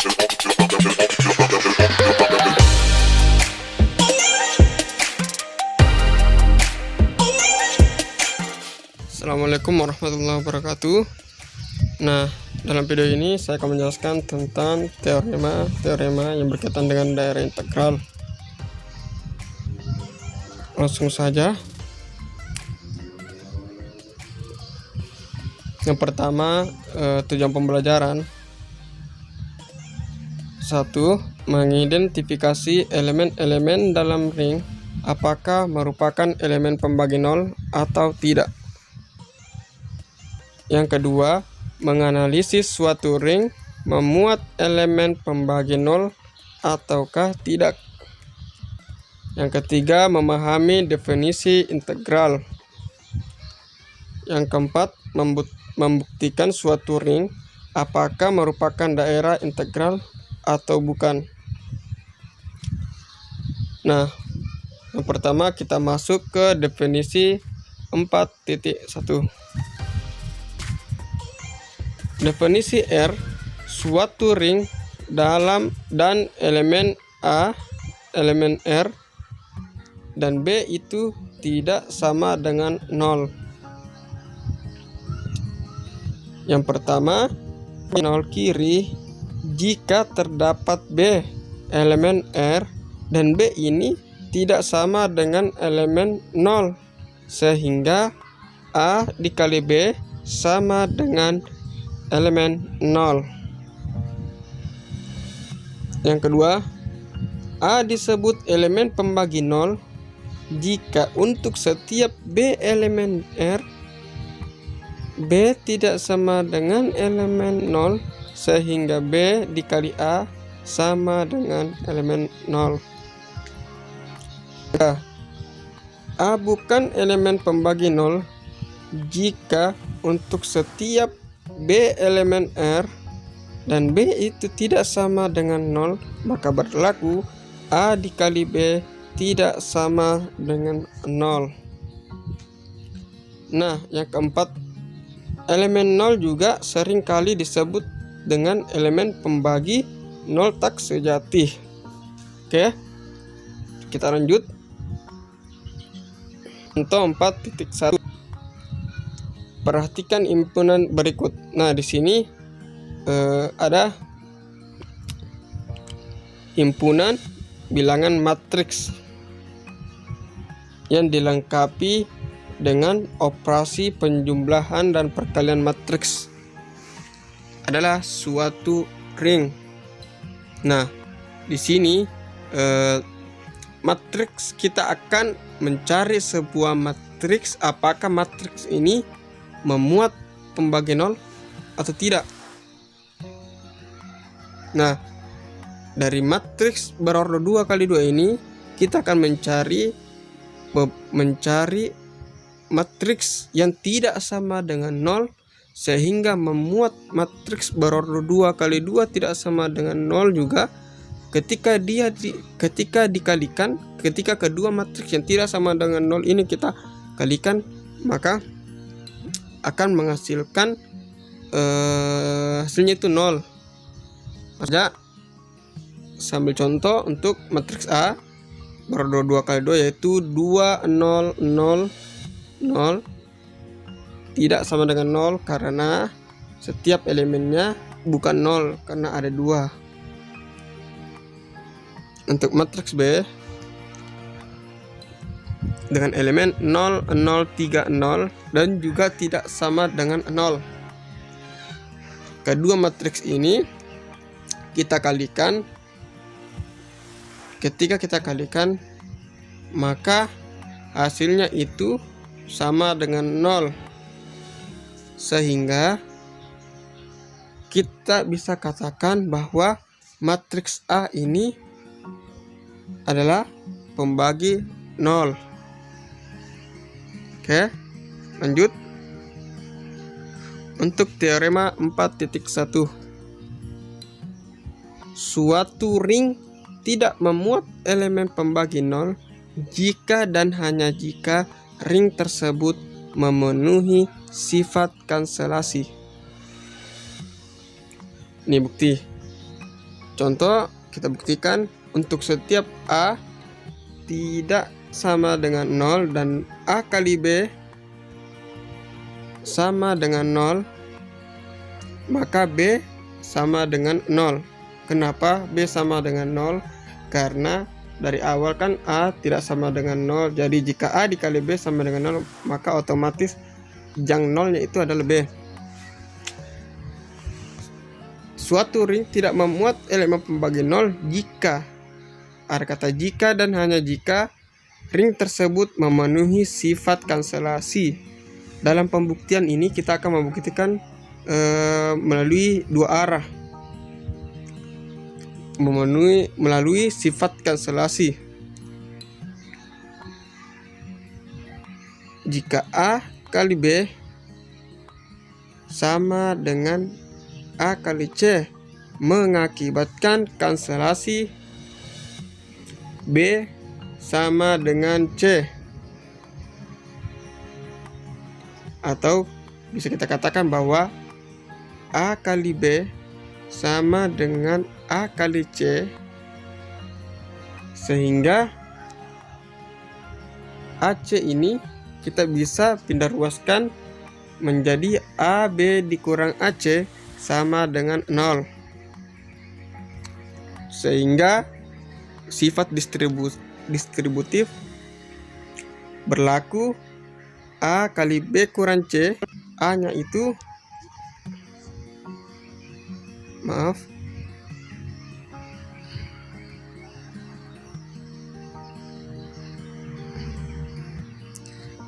Assalamualaikum warahmatullahi wabarakatuh. Nah, dalam video ini saya akan menjelaskan tentang teorema yang berkaitan dengan daerah integral. Langsung saja. Yang pertama, tujuan pembelajaran. 1. Mengidentifikasi elemen-elemen dalam ring, apakah merupakan elemen pembagi nol atau tidak. Yang kedua, menganalisis suatu ring memuat elemen pembagi nol ataukah tidak. Yang ketiga, memahami definisi integral. Yang keempat, membuktikan suatu ring apakah merupakan daerah integral atau bukan. Nah, yang pertama kita masuk ke definisi 4.1. Definisi R, suatu ring dalam dan elemen A, elemen R, dan B itu tidak sama dengan 0. Yang pertama, nol kiri jika terdapat B, elemen R, dan B ini tidak sama dengan elemen 0, sehingga A dikali B sama dengan elemen 0. Yang kedua, A disebut elemen pembagi 0 jika untuk setiap B elemen R, B tidak sama dengan elemen 0, sehingga B dikali A sama dengan elemen 0. A bukan elemen pembagi 0 jika untuk setiap B elemen R dan B itu tidak sama dengan 0, maka berlaku A dikali B tidak sama dengan 0. Nah, yang keempat, elemen 0 juga seringkali disebut dengan elemen pembagi 0 tak sejati. Oke, kita lanjut. Contoh 4.1. Perhatikan himpunan berikut. Nah, di sini ada himpunan bilangan matriks yang dilengkapi dengan operasi penjumlahan dan perkalian. Matriks adalah suatu ring. Nah, di sini matriks kita akan mencari sebuah matriks, apakah matriks ini memuat pembagi 0 atau tidak. Nah, dari matriks berordo 2 kali 2 ini kita akan mencari matriks yang tidak sama dengan 0 sehingga memuat matriks berordo 2 kali 2 tidak sama dengan 0 juga. Ketika dikalikan, ketika kedua matriks yang tidak sama dengan 0 ini kita kalikan, maka akan menghasilkan hasilnya itu 0. Saja sambil contoh untuk matriks A berordo 2 kali 2 yaitu 2 0 0 0 tidak sama dengan 0 karena setiap elemennya bukan 0 karena ada 2. Untuk matriks B dengan elemen 0 0 3 0 dan juga tidak sama dengan 0. Kedua matriks ini kita kalikan. Ketika kita kalikan, maka hasilnya itu sama dengan 0, sehingga kita bisa katakan bahwa matriks A ini adalah pembagi 0. Oke, lanjut. Untuk teorema 4.1. Suatu ring tidak memuat elemen pembagi 0 jika dan hanya jika ring tersebut memenuhi sifat kanselasi. Ini bukti. Contoh, kita buktikan untuk setiap A tidak sama dengan 0 dan A kali B sama dengan 0, maka B sama dengan 0. Kenapa B sama dengan 0? Karena dari awal kan A tidak sama dengan 0. Jadi jika A dikali B sama dengan 0, maka otomatis jang 0-nya itu adalah B. Suatu ring tidak memuat elemen pembagi 0 jika, ada kata jika dan hanya jika, ring tersebut memenuhi sifat kanselasi. Dalam pembuktian ini kita akan membuktikan melalui dua arah, melalui sifat kanselasi. Jika A kali B sama dengan A kali C mengakibatkan kanselasi B sama dengan C, atau bisa kita katakan bahwa A kali B sama dengan A kali C, sehingga AC ini kita bisa pindah ruaskan menjadi AB dikurang AC sama dengan 0, sehingga sifat distributif berlaku A kali B kurang C. A nya itu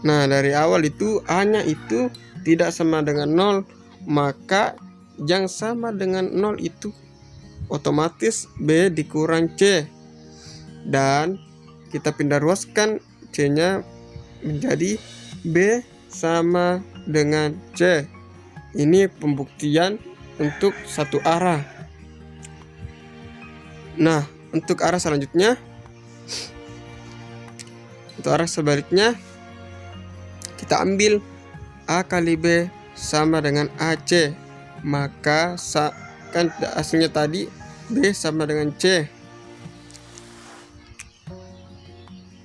nah, dari awal itu A nya itu tidak sama dengan 0, maka yang sama dengan 0 itu otomatis B dikurang C, dan kita pindah ruaskan C nya menjadi B sama dengan C. Ini pembuktian untuk satu arah. Nah, untuk arah selanjutnya, untuk arah sebaliknya, kita ambil A kali B sama dengan AC, maka kan hasilnya tadi B sama dengan C.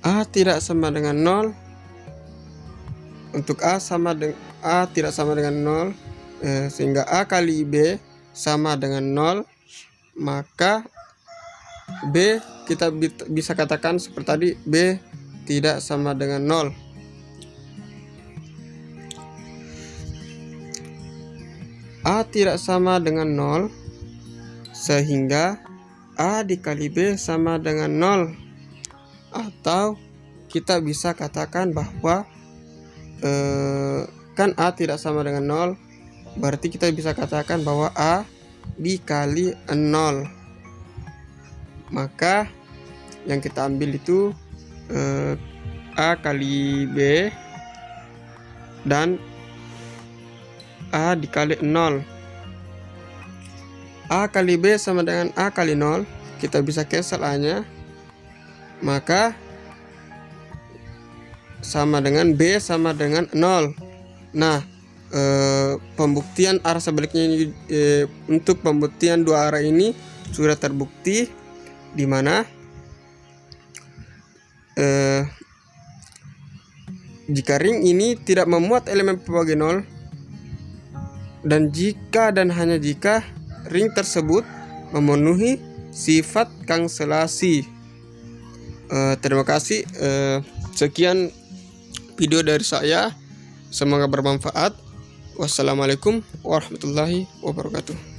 A tidak sama dengan 0. Untuk A tidak sama dengan 0, sehingga A kali B sama dengan 0, maka B kita bisa katakan seperti tadi, B tidak sama dengan 0. A tidak sama dengan 0, sehingga A dikali B sama dengan 0. Atau kita bisa katakan bahwa kan A tidak sama dengan 0, berarti kita bisa katakan bahwa A dikali 0. Maka yang kita ambil itu A kali B dan A dikali 0. A kali B sama dengan A kali 0, kita bisa cancel A nya, maka sama dengan B sama dengan 0. Nah, pembuktian arah sebaliknya ini, untuk pembuktian dua arah ini sudah terbukti, di mana jika ring ini tidak memuat elemen pembagi 0, dan jika dan hanya jika ring tersebut memenuhi sifat kanselasi. Terima kasih. Sekian video dari saya, semoga bermanfaat. Wassalamualaikum warahmatullahi wabarakatuh.